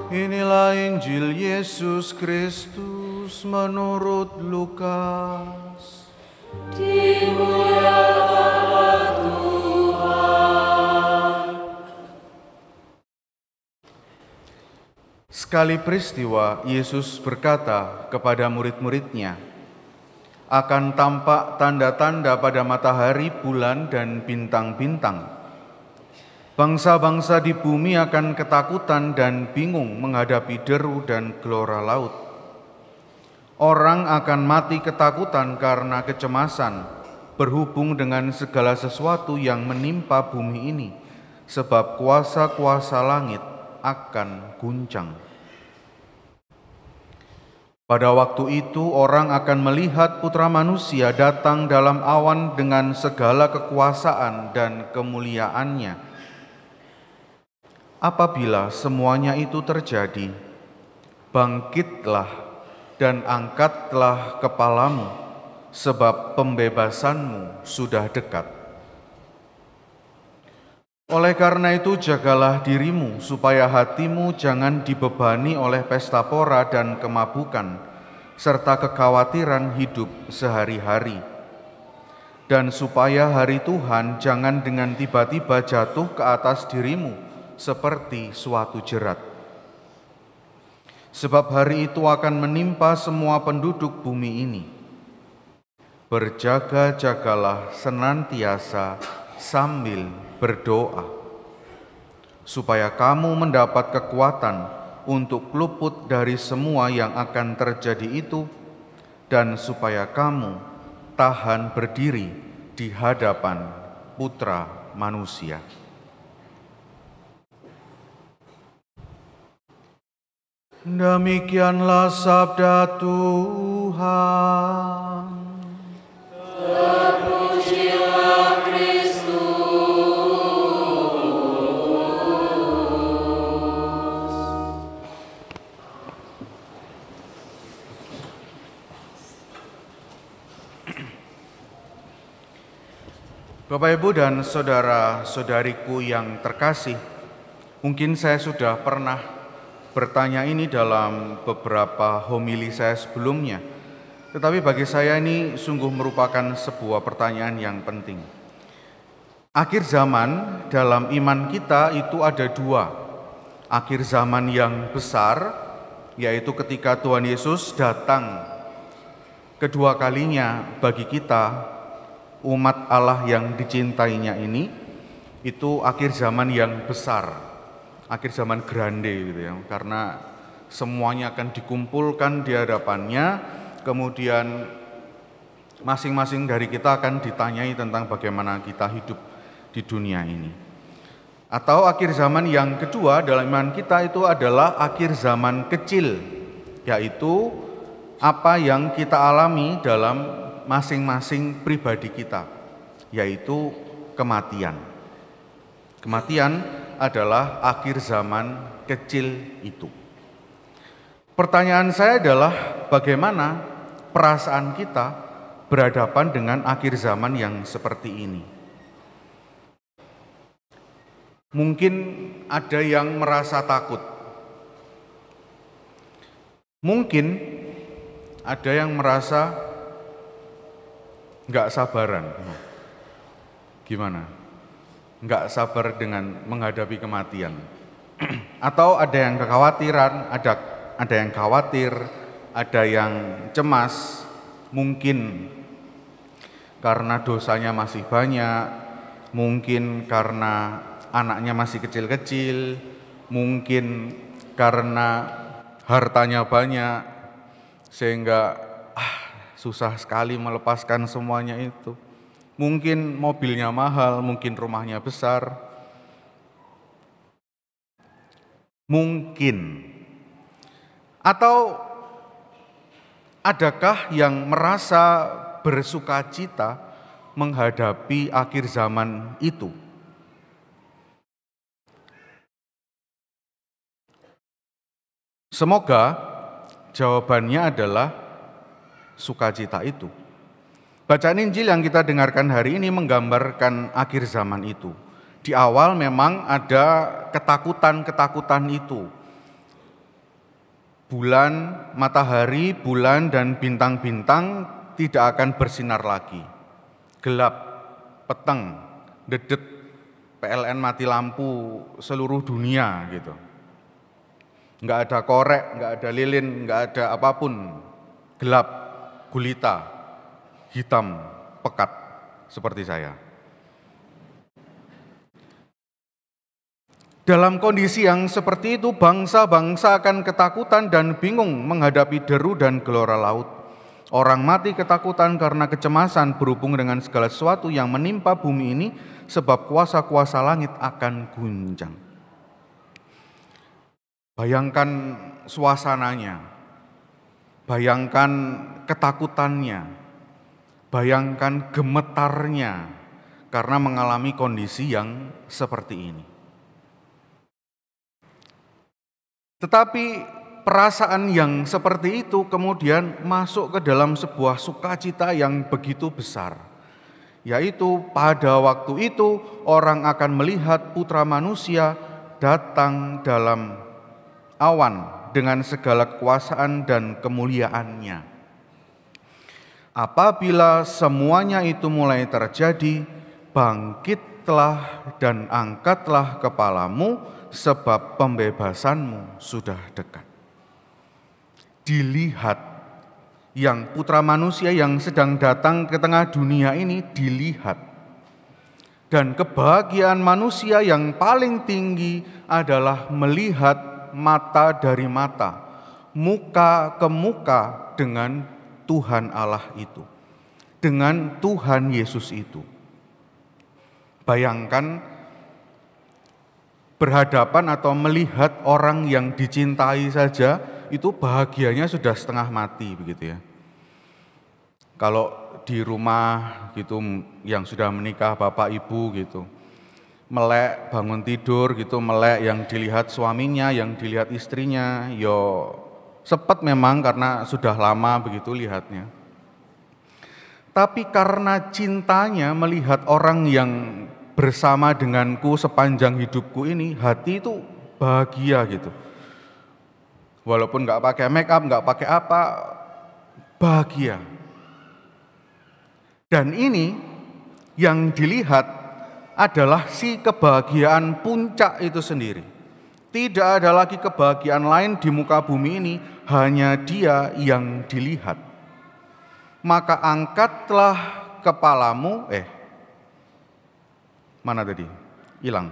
Inilah Injil Yesus Kristus menurut Lukas. Dimuliakanlah Tuhan. Sekali peristiwa, Yesus berkata kepada murid-muridnya, akan tampak tanda-tanda pada matahari, bulan, dan bintang-bintang. Bangsa-bangsa di bumi akan ketakutan dan bingung menghadapi deru dan gelora laut. Orang akan mati ketakutan karena kecemasan berhubung dengan segala sesuatu yang menimpa bumi ini, sebab kuasa-kuasa langit akan guncang. Pada waktu itu orang akan melihat Putra Manusia datang dalam awan dengan segala kekuasaan dan kemuliaannya. Apabila semuanya itu terjadi, bangkitlah dan angkatlah kepalamu, sebab pembebasanmu sudah dekat. Oleh karena itu, jagalah dirimu, supaya hatimu jangan dibebani oleh pesta pora dan kemabukan, serta kekhawatiran hidup sehari-hari. Dan supaya hari Tuhan jangan dengan tiba-tiba jatuh ke atas dirimu, seperti suatu jerat. Sebab hari itu akan menimpa semua penduduk bumi ini. Berjaga-jagalah senantiasa sambil berdoa, supaya kamu mendapat kekuatan untuk luput dari semua yang akan terjadi itu, dan supaya kamu tahan berdiri di hadapan Putra Manusia. Demikianlah sabda Tuhan. Terpujilah Kristus. Bapak, Ibu, dan saudara-saudariku yang terkasih, mungkin saya sudah pernah bertanya ini dalam beberapa homili saya sebelumnya. Tetapi bagi saya ini sungguh merupakan sebuah pertanyaan yang penting. Akhir zaman dalam iman kita itu ada dua. Akhir zaman yang besar, yaitu ketika Tuhan Yesus datang kedua kalinya bagi kita, umat Allah yang dicintainya ini, itu akhir zaman yang besar. Akhir zaman grande gitu ya, karena semuanya akan dikumpulkan di hadapannya, kemudian masing-masing dari kita akan ditanyai tentang bagaimana kita hidup di dunia ini. Atau akhir zaman yang kedua dalam iman kita itu adalah akhir zaman kecil, yaitu apa yang kita alami dalam masing-masing pribadi kita, yaitu kematian. Kematian adalah akhir zaman kecil itu. Pertanyaan saya adalah bagaimana perasaan kita berhadapan dengan akhir zaman yang seperti ini. Mungkin ada yang merasa takut. Mungkin ada yang merasa nggak sabaran. Gimana? Nggak sabar dengan menghadapi kematian. Atau ada yang kekhawatiran, ada yang khawatir, ada yang cemas, mungkin karena dosanya masih banyak, mungkin karena anaknya masih kecil-kecil, mungkin karena hartanya banyak, sehingga susah sekali melepaskan semuanya itu. Mungkin mobilnya mahal, mungkin rumahnya besar. Mungkin. Atau adakah yang merasa bersukacita menghadapi akhir zaman itu? Semoga jawabannya adalah sukacita itu. Bacaan Injil yang kita dengarkan hari ini menggambarkan akhir zaman itu. Di awal memang ada ketakutan-ketakutan itu. bulan, matahari, bulan, dan bintang-bintang tidak akan bersinar lagi. Gelap, peteng, dedet, PLN mati lampu seluruh dunia gitu. Nggak ada korek, nggak ada lilin, nggak ada apapun. Gelap, gulita, hitam, pekat seperti saya. Dalam kondisi yang seperti itu, bangsa-bangsa akan ketakutan dan bingung menghadapi deru dan gelora laut. Orang mati ketakutan karena kecemasan berhubung dengan segala sesuatu yang menimpa bumi ini, sebab kuasa-kuasa langit akan guncang. Bayangkan suasananya, bayangkan ketakutannya, bayangkan gemetarnya karena mengalami kondisi yang seperti ini. Tetapi perasaan yang seperti itu kemudian masuk ke dalam sebuah sukacita yang begitu besar. Yaitu pada waktu itu orang akan melihat Putra Manusia datang dalam awan dengan segala kekuasaan dan kemuliaannya. Apabila semuanya itu mulai terjadi, bangkitlah dan angkatlah kepalamu, sebab pembebasanmu sudah dekat. Dilihat, yang Putra Manusia yang sedang datang ke tengah dunia ini dilihat. Dan kebahagiaan manusia yang paling tinggi adalah melihat mata dari mata, muka ke muka dengan Tuhan Allah itu, dengan Tuhan Yesus itu. Bayangkan berhadapan atau melihat orang yang dicintai saja, itu bahagianya sudah setengah mati begitu ya. Kalau di rumah gitu yang sudah menikah bapak ibu gitu, melek bangun tidur gitu, melek yang dilihat suaminya, yang dilihat istrinya, yo sepet memang karena sudah lama begitu lihatnya. Tapi karena cintanya melihat orang yang bersama denganku sepanjang hidupku ini, hati itu bahagia gitu. Walaupun nggak pakai make up, nggak pakai apa, bahagia. Dan ini yang dilihat adalah si kebahagiaan puncak itu sendiri. Tidak ada lagi kebahagiaan lain di muka bumi ini, hanya Dia yang dilihat. Maka angkatlah kepalamu, mana tadi? Hilang.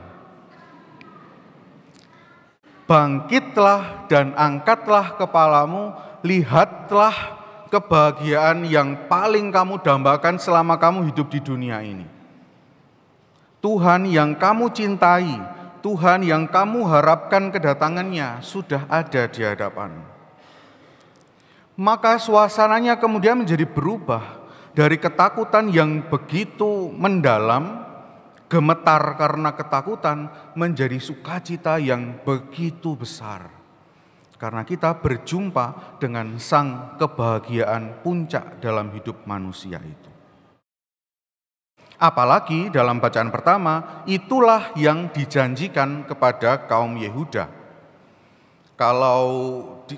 Bangkitlah dan angkatlah kepalamu, lihatlah kebahagiaan yang paling kamu dambakan selama kamu hidup di dunia ini. Tuhan yang kamu cintai, Tuhan yang kamu harapkan kedatangannya sudah ada di hadapan. Maka suasananya kemudian menjadi berubah dari ketakutan yang begitu mendalam, gemetar karena ketakutan, menjadi sukacita yang begitu besar. Karena kita berjumpa dengan sang kebahagiaan puncak dalam hidup manusia itu. Apalagi dalam bacaan pertama, itulah yang dijanjikan kepada kaum Yehuda. Kalau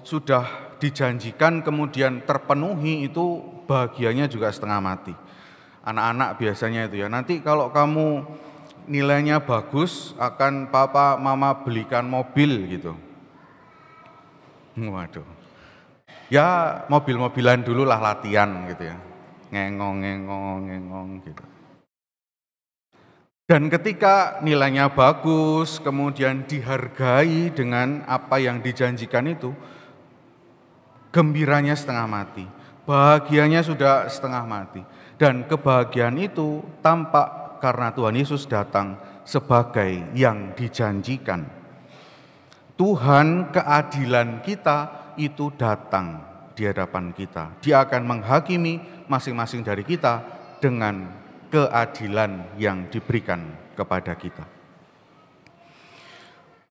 sudah dijanjikan kemudian terpenuhi, itu bahagianya juga setengah mati. Anak-anak biasanya itu ya, nanti kalau kamu nilainya bagus, akan papa mama belikan mobil gitu. Waduh, ya mobil-mobilan dulu lah latihan gitu ya, ngengong gitu. Dan ketika nilainya bagus, kemudian dihargai dengan apa yang dijanjikan itu, gembiranya setengah mati, bahagianya sudah setengah mati. Dan kebahagiaan itu tampak karena Tuhan Yesus datang sebagai yang dijanjikan. Tuhan keadilan kita itu datang di hadapan kita. Dia akan menghakimi masing-masing dari kita dengan keadilan yang diberikan kepada kita.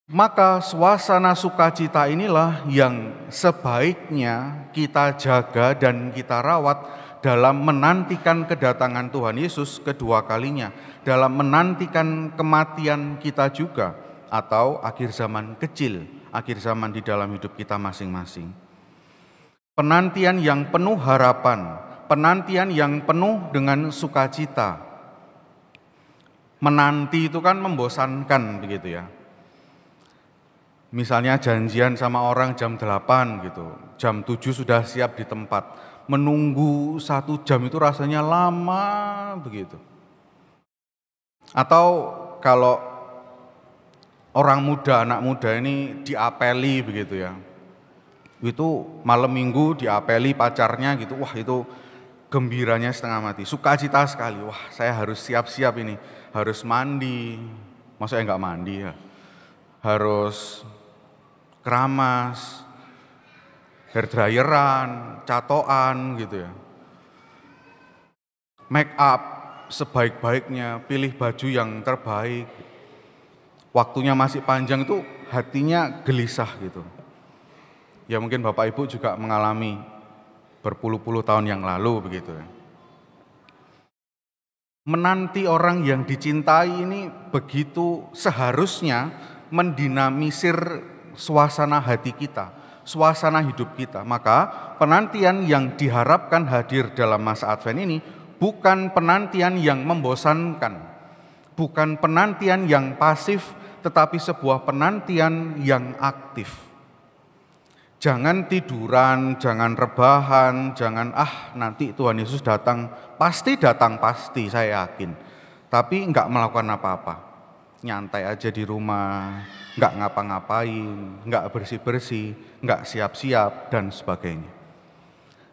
Maka suasana sukacita inilah yang sebaiknya kita jaga dan kita rawat dalam menantikan kedatangan Tuhan Yesus kedua kalinya, dalam menantikan kematian kita juga, atau akhir zaman kecil akhir zaman di dalam hidup kita masing-masing. Penantian yang penuh harapan, penantian yang penuh dengan sukacita. Menanti itu kan membosankan begitu ya. Misalnya janjian sama orang jam 8 gitu, jam 7 sudah siap di tempat. Menunggu 1 jam itu rasanya lama begitu. Atau kalau orang muda, anak muda ini diapeli begitu ya. Itu malam minggu diapeli pacarnya gitu, wah itu gembiranya setengah mati, sukacita sekali. Wah saya harus siap-siap ini, harus mandi, maksudnya enggak mandi ya, harus keramas, hairdryeran, catoan gitu ya, make up sebaik-baiknya, pilih baju yang terbaik. Waktunya masih panjang itu hatinya gelisah gitu. Ya mungkin Bapak Ibu juga mengalami berpuluh-puluh tahun yang lalu begitu ya. Menanti orang yang dicintai ini begitu seharusnya mendinamisir suasana hati kita, suasana hidup kita. Maka penantian yang diharapkan hadir dalam masa Advent ini bukan penantian yang membosankan, bukan penantian yang pasif, tetapi sebuah penantian yang aktif. Jangan tiduran, jangan rebahan, jangan nanti Tuhan Yesus datang pasti saya yakin. Tapi enggak melakukan apa-apa, nyantai aja di rumah, enggak ngapa-ngapain, enggak bersih-bersih, enggak siap-siap dan sebagainya.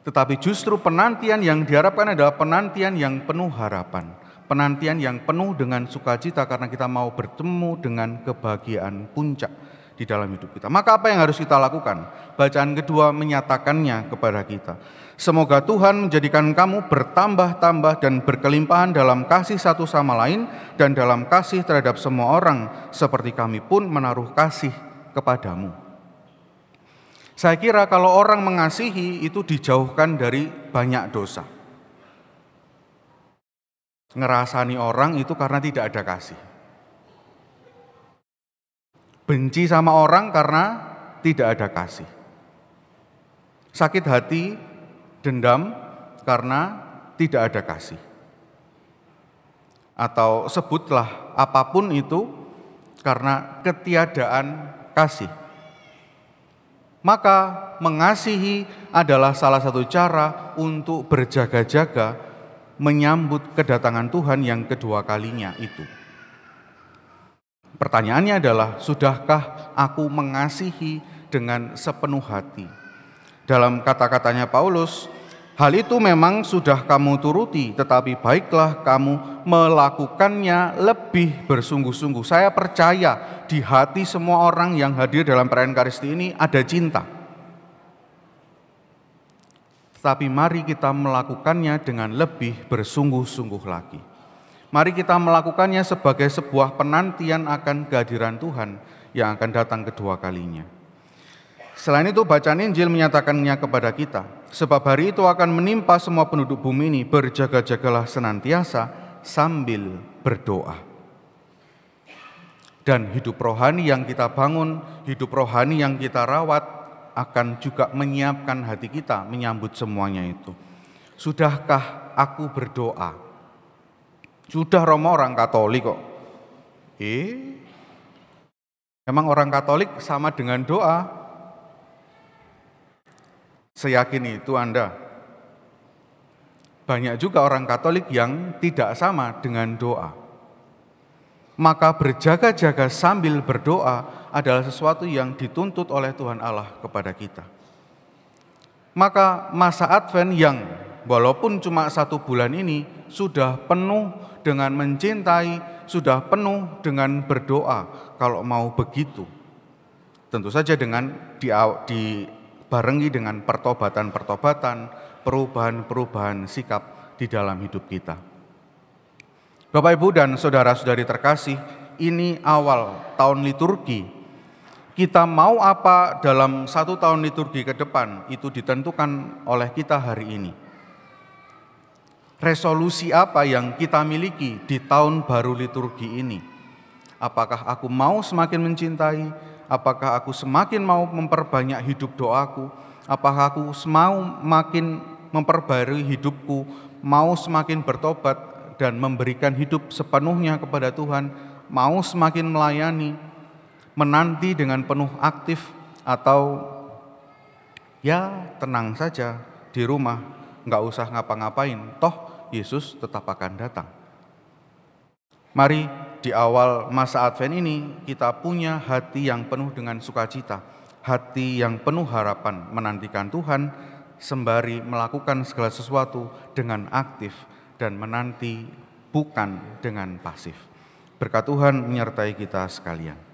Tetapi justru penantian yang diharapkan adalah penantian yang penuh harapan, penantian yang penuh dengan sukacita karena kita mau bertemu dengan kebahagiaan puncak di dalam hidup kita. Maka apa yang harus kita lakukan? Bacaan kedua menyatakannya kepada kita. Semoga Tuhan menjadikan kamu bertambah-tambah dan berkelimpahan dalam kasih satu sama lain dan dalam kasih terhadap semua orang, seperti kami pun menaruh kasih kepadamu. Saya kira kalau orang mengasihi itu dijauhkan dari banyak dosa. Ngerasani orang itu karena tidak ada kasih. Benci sama orang karena tidak ada kasih. Sakit hati, dendam karena tidak ada kasih. Atau sebutlah apapun itu karena ketiadaan kasih. Maka mengasihi adalah salah satu cara untuk berjaga-jaga menyambut kedatangan Tuhan yang kedua kalinya itu. Pertanyaannya adalah, sudahkah aku mengasihi dengan sepenuh hati? Dalam kata-katanya Paulus, hal itu memang sudah kamu turuti, tetapi baiklah kamu melakukannya lebih bersungguh-sungguh. Saya percaya di hati semua orang yang hadir dalam perayaan Ekaristi ini ada cinta. Tetapi mari kita melakukannya dengan lebih bersungguh-sungguh lagi. Mari kita melakukannya sebagai sebuah penantian akan kehadiran Tuhan yang akan datang kedua kalinya. Selain itu, bacaan Injil menyatakannya kepada kita, sebab hari itu akan menimpa semua penduduk bumi ini, berjaga-jagalah senantiasa sambil berdoa. Dan hidup rohani yang kita bangun, hidup rohani yang kita rawat, akan juga menyiapkan hati kita menyambut semuanya itu. Sudahkah aku berdoa? Sudah Romo orang Katolik kok. Emang orang Katolik sama dengan doa? Seyakin itu Anda. Banyak juga orang Katolik yang tidak sama dengan doa. Maka berjaga-jaga sambil berdoa adalah sesuatu yang dituntut oleh Tuhan Allah kepada kita. Maka masa Advent yang walaupun cuma 1 bulan ini sudah penuh dengan mencintai, sudah penuh dengan berdoa. Kalau mau begitu, tentu saja dengan dibarengi dengan pertobatan-pertobatan, perubahan-perubahan sikap di dalam hidup kita. Bapak, Ibu, dan saudara-saudari terkasih, ini awal tahun liturgi. Kita mau apa dalam 1 tahun liturgi ke depan, itu ditentukan oleh kita hari ini. Resolusi apa yang kita miliki di tahun baru liturgi ini? Apakah aku mau semakin mencintai? Apakah aku semakin mau memperbanyak hidup doaku? Apakah aku mau makin memperbarui hidupku, mau semakin bertobat dan memberikan hidup sepenuhnya kepada Tuhan, mau semakin melayani, menanti dengan penuh aktif, atau ya tenang saja di rumah, nggak usah ngapa-ngapain, toh Yesus tetap akan datang. Mari di awal masa Advent ini kita punya hati yang penuh dengan sukacita, hati yang penuh harapan menantikan Tuhan, sembari melakukan segala sesuatu dengan aktif dan menanti bukan dengan pasif. Berkat Tuhan menyertai kita sekalian.